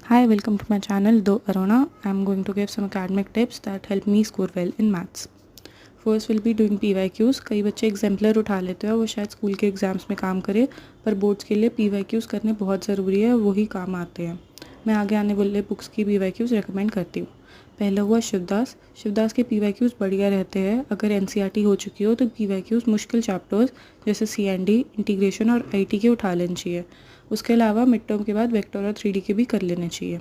Hi, welcome to my channel, Do Arona. I am going to give some academic tips that help me score well in maths. First will be doing PYQs. कई बच्चे exemplar उठा लेते हैं, वो शायद school के exams में काम करे, पर बोर्ड्स के लिए PYQs करने बहुत ज़रूरी है, वही काम आते हैं। मैं आगे आने वाले बुक्स की PYQs रेकमेंड करती हूँ। पहला हुआ शिवदास। शिवदास के PYQs बढ़िया रहते हैं। अगर NCERT हो चुकी हो तो PYQs मुश्किल चैप्टर्स जैसे CND, इंटीग्रेशन और IT के उठा लेनी चाहिए। उसके अलावा मिड टर्म के बाद वेक्टर और 3D के भी कर लेने चाहिए।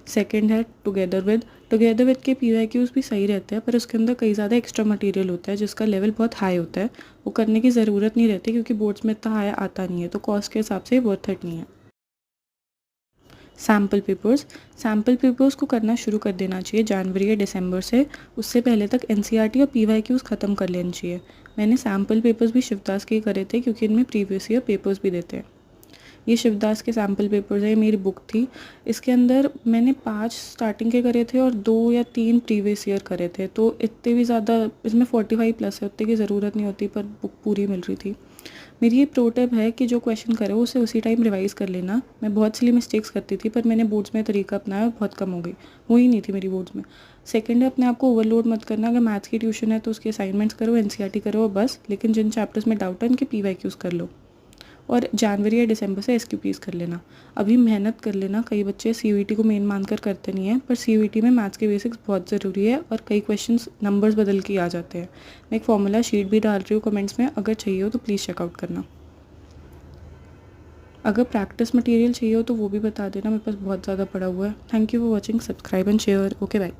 सेकंड है टुगेदर विद के PYQs भी सही रहते हैं, पर उसके अंदर कई ज़्यादा एक्स्ट्रा मटेरियल होता है जिसका लेवल बहुत हाई होता है। वो करने की ज़रूरत नहीं रहती क्योंकि बोर्ड्स में इतना हाई आता नहीं है, तो कॉस्ट के हिसाब से वर्थ इट नहीं है। सैम्पल पेपर्स को करना शुरू कर देना चाहिए जनवरी या दिसंबर से। उससे पहले तक NCERT और PYQs ख़त्म कर लेनी चाहिए। मैंने सैम्पल पेपर्स भी शिवदास के करे थे क्योंकि इनमें प्रीवियस ईयर पेपर्स भी देते हैं। ये शिवदास के सैम्पल पेपर्स है, ये मेरी बुक थी। इसके अंदर मैंने 5 स्टार्टिंग के करे थे और 2 या 3 प्रीवियस ईयर करे थे, तो इतने भी ज़्यादा इसमें 45 प्लस है, उतने की ज़रूरत नहीं होती, पर बुक पूरी मिल रही थी। मेरी ये प्रो टिप है कि जो क्वेश्चन करे उसे उसी टाइम रिवाइज़ कर लेना। मैं बहुत सी मिस्टेक्स करती थी, पर मैंने बोर्ड्स में तरीका अपनाया और बहुत कम हो गई, हुई नहीं थी मेरी बोर्ड्स में। सेकंड है, अपने आप को ओवरलोड मत करना। अगर मैथ्स की ट्यूशन है तो उसके असाइनमेंट्स करो, NCERT करो बस, लेकिन जिन चैप्टर्स में डाउट है उनके PYQs कर लो। और जनवरी या दिसंबर से SQPs कर लेना। अभी मेहनत कर लेना। कई बच्चे CUET को मेन मानकर करते नहीं हैं, पर CUET में मैथ्स के बेसिक्स बहुत ज़रूरी है और कई क्वेश्चंस नंबर्स बदल के आ जाते हैं। मैं एक फॉर्मूला शीट भी डाल रही हूँ कमेंट्स में, अगर चाहिए हो तो प्लीज़ चेकआउट करना। अगर प्रैक्टिस मटेरियल चाहिए हो तो वो भी बता देना, मेरे पास बहुत ज़्यादा पड़ा हुआ है। Thank you for watching, subscribe and share. Okay bye.